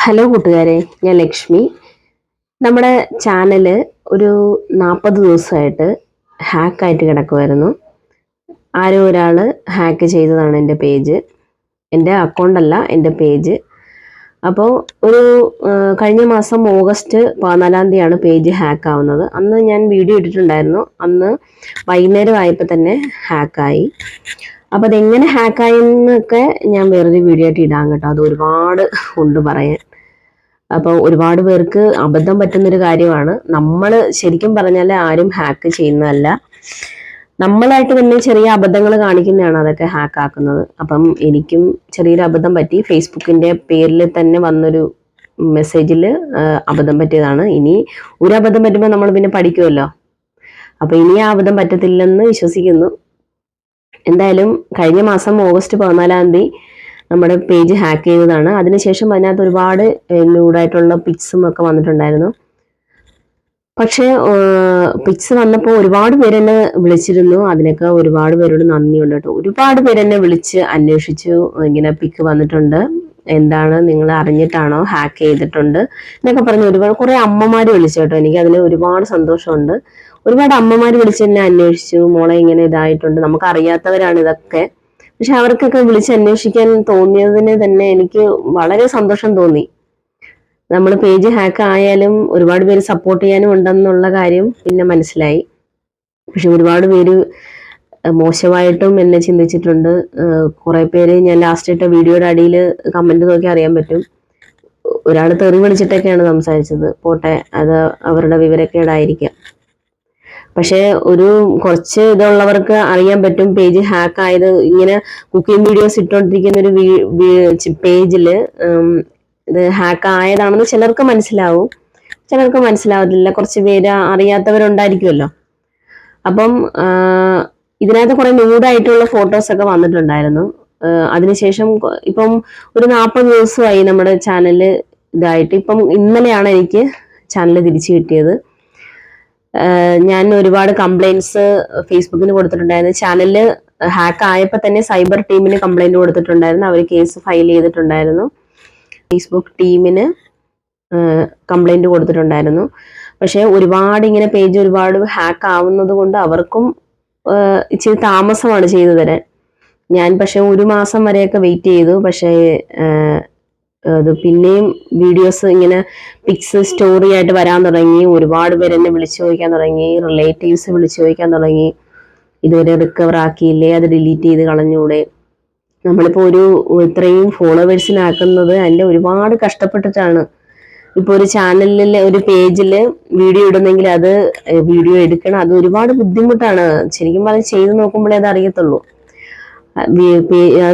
Hello കൂട്ടുകാരെ, ഞാൻ ലക്ഷ്മി. നമ്മുടെ ചാനല് ഒരു 40 ദിവസമായിട്ട് ഹാക്കായിട്ട് കിടക്കുമായിരുന്നു. ആരോ ഒരാൾ ഹാക്ക് ചെയ്തതാണ് എൻ്റെ പേജ്. എൻ്റെ അക്കൗണ്ടല്ല, എൻ്റെ പേജ്. അപ്പോൾ കഴിഞ്ഞ മാസം ഓഗസ്റ്റ് 14 തീയതിയാണ് പേജ് ഹാക്ക് ആവുന്നത്. അന്ന് ഞാൻ വീഡിയോ ഇട്ടിട്ടുണ്ടായിരുന്നു. അന്ന് വൈകുന്നേരം ആയപ്പോൾ തന്നെ ഹാക്കായി. അപ്പോൾ അതെങ്ങനെ ഹാക്കായി എന്നൊക്കെ ഞാൻ വേറൊരു വീഡിയോ ആയിട്ട് ഇടാം കേട്ടോ. അത് ഒരുപാട് ഉണ്ട് പറയാൻ. അപ്പോൾ ഒരുപാട് പേർക്ക് അബദ്ധം പറ്റുന്നൊരു കാര്യമാണ്. നമ്മൾ ശരിക്കും പറഞ്ഞാൽ ആരും ഹാക്ക് ചെയ്യുന്നതല്ല, നമ്മളായിട്ട് തന്നെ ചെറിയ അബദ്ധങ്ങൾ കാണിക്കുന്നതാണ് അതൊക്കെ ഹാക്ക് ആക്കുന്നത്. അപ്പം എനിക്കും ചെറിയൊരു അബദ്ധം പറ്റി. ഫേസ്ബുക്കിൻ്റെ പേരിൽ തന്നെ വന്നൊരു മെസ്സേജിൽ അബദ്ധം പറ്റിയതാണ്. ഇനി ഒരു അബദ്ധം പറ്റുമ്പോൾ നമ്മൾ പിന്നെ പഠിക്കുമല്ലോ. അപ്പോൾ ഇനി ആ അബദ്ധം പറ്റത്തില്ലെന്ന് വിശ്വസിക്കുന്നു. എന്തായാലും കഴിഞ്ഞ മാസം ഓഗസ്റ്റ് 14 തീയതി നമ്മുടെ പേജ് ഹാക്ക് ചെയ്തതാണ്. അതിനുശേഷം അതിനകത്ത് ഒരുപാട് ന്യൂഡായിട്ടുള്ള പിക്സും ഒക്കെ വന്നിട്ടുണ്ടായിരുന്നു. പക്ഷേ പിക്സ് വന്നപ്പോൾ ഒരുപാട് പേരെന്നെ വിളിച്ചിരുന്നു. അതിനൊക്കെ ഒരുപാട് പേരോട് നന്ദിയുണ്ട് കേട്ടോ. ഒരുപാട് പേരെന്നെ വിളിച്ച് അന്വേഷിച്ചു, ഇങ്ങനെ പിക്ക് വന്നിട്ടുണ്ട്, എന്താണ്, നിങ്ങൾ അറിഞ്ഞിട്ടാണോ ഹാക്ക് ചെയ്തിട്ടുണ്ട് എന്നൊക്കെ പറഞ്ഞ് കുറേ അമ്മമാർ വിളിച്ചു കേട്ടോ. എനിക്ക് അതിൽ ഒരുപാട് സന്തോഷമുണ്ട്. ഒരുപാട് അമ്മമാർ വിളിച്ച് എന്നെ അന്വേഷിച്ചു, മോളെ ഇങ്ങനെ ഇതായിട്ടുണ്ട്, നമുക്ക് അറിയാത്തവരാണ് ഇതൊക്കെ. പക്ഷെ അവർക്കൊക്കെ വിളിച്ച് അന്വേഷിക്കാൻ തോന്നിയതിന് തന്നെ എനിക്ക് വളരെ സന്തോഷം തോന്നി. നമ്മൾ പേജ് ഹാക്ക് ആയാലും ഒരുപാട് പേര് സപ്പോർട്ട് ചെയ്യാനും ഉണ്ടെന്നുള്ള കാര്യം പിന്നെ മനസ്സിലായി. പക്ഷെ ഒരുപാട് പേര് മോശമായിട്ടും എന്നെ ചിന്തിച്ചിട്ടുണ്ട്. കുറെ പേര് ഞാൻ ലാസ്റ്റ് ഇട്ട വീഡിയോയുടെ അടിയിൽ കമന്റ് നോക്കി അറിയാൻ പറ്റും. ഒരാൾ തെറി വിളിച്ചിട്ടൊക്കെയാണ് സംസാരിച്ചത്. പോട്ടെ, അത് അവരുടെ വിവരക്കേടായിരിക്കാം. പക്ഷെ കുറച്ച് ഇതുള്ളവർക്ക് അറിയാൻ പറ്റും പേജ് ഹാക്ക് ആയത്. ഇങ്ങനെ കുക്കിംഗ് വീഡിയോസ് ഇട്ടോണ്ടിരിക്കുന്ന ഒരു പേജില് ഇത് ഹാക്ക് ആയതാണെന്ന് ചിലർക്ക് മനസ്സിലാവും, ചിലർക്ക് മനസ്സിലാവത്തില്ല. കുറച്ച് പേര് അറിയാത്തവരുണ്ടായിരിക്കുമല്ലോ. അപ്പം ഇതിനകത്ത് കുറെ ന്യൂഡായിട്ടുള്ള ഫോട്ടോസ് ഒക്കെ വന്നിട്ടുണ്ടായിരുന്നു. അതിനുശേഷം ഇപ്പം ഒരു 40 ദിവസമായി നമ്മുടെ ചാനല് ഇതായിട്ട്. ഇപ്പം ഇന്നലെയാണ് എനിക്ക് ചാനൽ തിരിച്ചു കിട്ടിയത്. ഞാൻ ഒരുപാട് കംപ്ലൈൻറ്റ്സ് ഫേസ്ബുക്കിന് കൊടുത്തിട്ടുണ്ടായിരുന്നു. ചാനലില് ഹാക്ക് ആയപ്പോൾ തന്നെ സൈബർ ടീമിന് കംപ്ലൈന്റ് കൊടുത്തിട്ടുണ്ടായിരുന്നു. അവർ കേസ് ഫയൽ ചെയ്തിട്ടുണ്ടായിരുന്നു. ഫേസ്ബുക്ക് ടീമിന് കംപ്ലൈന്റ് കൊടുത്തിട്ടുണ്ടായിരുന്നു. പക്ഷെ ഒരുപാട് ഇങ്ങനെ പേജ് ഒരുപാട് ഹാക്ക് ആവുന്നത് കൊണ്ട് അവർക്കും ഇച്ചിരി താമസമാണ് ചെയ്തു തരാൻ. ഞാൻ പക്ഷെ 1 മാസം വരെയൊക്കെ വെയിറ്റ് ചെയ്തു. പക്ഷേ അത് പിന്നെയും വീഡിയോസ് ഇങ്ങനെ പിക്സ് സ്റ്റോറി ആയിട്ട് വരാൻ തുടങ്ങി. ഒരുപാട് പേര് എന്നെ വിളിച്ചു ചോദിക്കാൻ തുടങ്ങി, റിലേറ്റീവ്സ് വിളിച്ചു ചോദിക്കാൻ തുടങ്ങി, ഇതുവരെ റിക്കവർ ആക്കിയില്ലേ, അത് ഡിലീറ്റ് ചെയ്ത് കളഞ്ഞൂടെ. നമ്മളിപ്പോൾ ഇത്രയും ഫോളോവേഴ്സിനാക്കുന്നത് അതിൻ്റെ ഒരുപാട് കഷ്ടപ്പെട്ടിട്ടാണ്. ഇപ്പോൾ ഒരു ചാനലിൽ ഒരു പേജിൽ വീഡിയോ ഇടുന്നെങ്കിൽ അത് വീഡിയോ എടുക്കണം, അത് ഒരുപാട് ബുദ്ധിമുട്ടാണ്. ശരിക്കും പറഞ്ഞാൽ ചെയ്ത് നോക്കുമ്പോഴേ അത് അറിയത്തുള്ളൂ.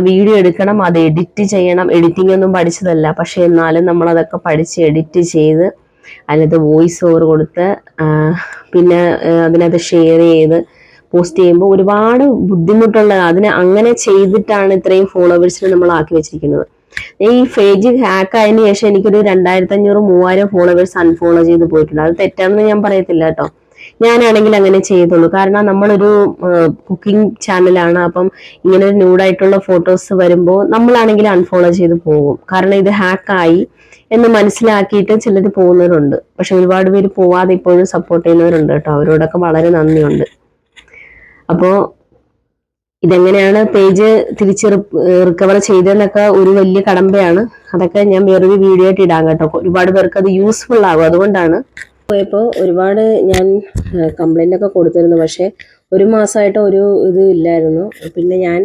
വീഡിയോ എടുക്കണം, അത് എഡിറ്റ് ചെയ്യണം. എഡിറ്റിംഗ് ഒന്നും പഠിച്ചതല്ല, പക്ഷെ എന്നാലും നമ്മൾ അതൊക്കെ പഠിച്ച് എഡിറ്റ് ചെയ്ത് അതിനകത്ത് വോയിസ് ഓവർ കൊടുത്ത് പിന്നെ അതിനകത്ത് ഷെയർ ചെയ്ത് പോസ്റ്റ് ചെയ്യുമ്പോൾ ഒരുപാട് ബുദ്ധിമുട്ടുള്ള. അങ്ങനെ ചെയ്തിട്ടാണ് ഇത്രയും ഫോളോവേഴ്സിനെ നമ്മൾ ആക്കി വെച്ചിരിക്കുന്നത്. ഈ പേജ് ഹാക്ക് ആയതിനു ശേഷം എനിക്കൊരു 2500-3000 ഫോളോവേഴ്സ് അൺഫോളോ ചെയ്ത് പോയിട്ടുണ്ട്. അത് തെറ്റാണെന്ന് ഞാൻ പറയത്തില്ല കേട്ടോ. ഞാനാണെങ്കിൽ അങ്ങനെ ചെയ്തുള്ളൂ. കാരണം നമ്മളൊരു കുക്കിംഗ് ചാനലാണ്. അപ്പം ഇങ്ങനെ ഒരു ന്യൂഡായിട്ടുള്ള ഫോട്ടോസ് വരുമ്പോൾ നമ്മളാണെങ്കിൽ അൺഫോളോ ചെയ്ത് പോകും. കാരണം ഇത് ഹാക്കായി എന്ന് മനസ്സിലാക്കിയിട്ട് ചിലർ പോകുന്നവരുണ്ട്. പക്ഷെ ഒരുപാട് പേര് പോവാതെ ഇപ്പോഴും സപ്പോർട്ട് ചെയ്യുന്നവരുണ്ട് കേട്ടോ. അവരോടൊക്കെ വളരെ നന്ദിയുണ്ട്. അപ്പോൾ ഇതെങ്ങനെയാണ് പേജ് തിരിച്ച് റിക്കവർ ചെയ്തതെന്നൊക്കെ ഒരു വലിയ കടമ്പയാണ്. അതൊക്കെ ഞാൻ വേറൊരു വീഡിയോ ആയിട്ട് ഇടാം കേട്ടോ. ഒരുപാട് പേർക്ക് അത് യൂസ്ഫുൾ ആകും. അതുകൊണ്ടാണ് പോയപ്പോൾ ഒരുപാട് ഞാൻ കംപ്ലൈന്റ് ഒക്കെ കൊടുത്തിരുന്നു. പക്ഷെ 1 മാസമായിട്ട് ഒരു ഇത് ഇല്ലായിരുന്നു. പിന്നെ ഞാൻ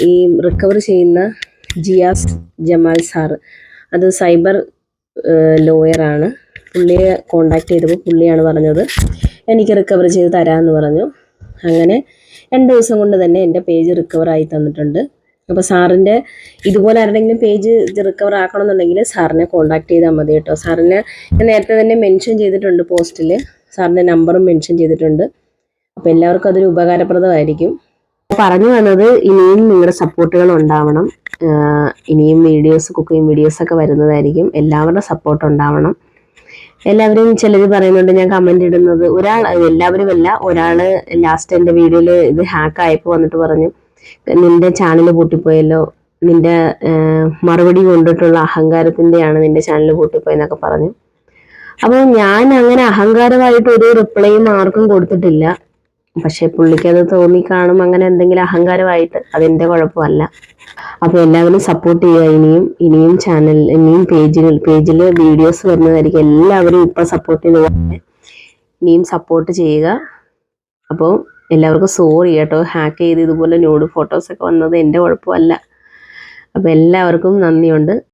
ഈ റിക്കവർ ചെയ്യുന്ന ജിയാസ് ജമാൽ സാറ്, അത് സൈബർ ലോയറാണ്. പുള്ളിയെ കോണ്ടാക്ട് ചെയ്തപ്പോൾ പുള്ളിയാണ് പറഞ്ഞത് എനിക്ക് റിക്കവർ ചെയ്ത് തരാമെന്ന് പറഞ്ഞു. അങ്ങനെ 2 ദിവസം കൊണ്ട് തന്നെ എൻ്റെ പേജ് റിക്കവർ ആയി തന്നിട്ടുണ്ട്. അപ്പോൾ സാറിൻ്റെ ഇതുപോലെ ആരുടെങ്കിലും പേജ് റിക്കവർ ആക്കണമെന്നുണ്ടെങ്കിൽ സാറിനെ കോണ്ടാക്ട് ചെയ്താൽ മതി കേട്ടോ. സാറിനെ ഞാൻ നേരത്തെ തന്നെ മെൻഷൻ ചെയ്തിട്ടുണ്ട് പോസ്റ്റിൽ, സാറിൻ്റെ നമ്പറും മെൻഷൻ ചെയ്തിട്ടുണ്ട്. അപ്പോൾ എല്ലാവർക്കും അതൊരു ഉപകാരപ്രദമായിരിക്കും. പറഞ്ഞു വന്നത്, ഇനിയും നിങ്ങളുടെ സപ്പോർട്ടുകൾ ഉണ്ടാവണം. ഇനിയും കുക്കിംഗ് വീഡിയോസൊക്കെ വരുന്നതായിരിക്കും. എല്ലാവരുടെ സപ്പോർട്ട് ഉണ്ടാവണം. എല്ലാവരും ചിലർ പറയുന്നുണ്ട്, ഞാൻ കമന്റ് ഇടുന്നത് എല്ലാവരും അല്ല, ഒരാള് ലാസ്റ്റ് എൻ്റെ വീഡിയോയിൽ ഇത് ഹാക്ക് ആയപ്പോൾ വന്നിട്ട് പറഞ്ഞു നിന്റെ ചാനൽ പൊട്ടിപ്പോയല്ലോ, നിന്റെ മറുപടി കൊണ്ടിട്ടുള്ള അഹങ്കാരത്തിൻ്റെയാണ് നിന്റെ ചാനൽ പൂട്ടിപ്പോയെന്നൊക്കെ പറഞ്ഞു. അപ്പോൾ ഞാൻ അങ്ങനെ അഹങ്കാരമായിട്ട് ഒരു റിപ്ലൈയും ആർക്കും കൊടുത്തിട്ടില്ല. പക്ഷെ പുള്ളിക്കത് തോന്നിക്കാണും അങ്ങനെ എന്തെങ്കിലും അഹങ്കാരമായിട്ട്. അതെന്റെ കുഴപ്പമല്ല. അപ്പോൾ എല്ലാവരും സപ്പോർട്ട് ചെയ്യുക. ഇനിയും ഇനിയും പേജിൽ വീഡിയോസ് വരുന്നതായിരിക്കും. എല്ലാവരും ഇപ്പം സപ്പോർട്ട് ചെയ്ത് ഇനിയും സപ്പോർട്ട് ചെയ്യുക. അപ്പോൾ എല്ലാവർക്കും സോറി കേട്ടോ, ഹാക്ക് ചെയ്ത് ഇതുപോലെ ന്യൂഡ് ഫോട്ടോസൊക്കെ വന്നത് എൻ്റെ കുഴപ്പമല്ല. അപ്പോൾ എല്ലാവർക്കും നന്ദിയുണ്ട്.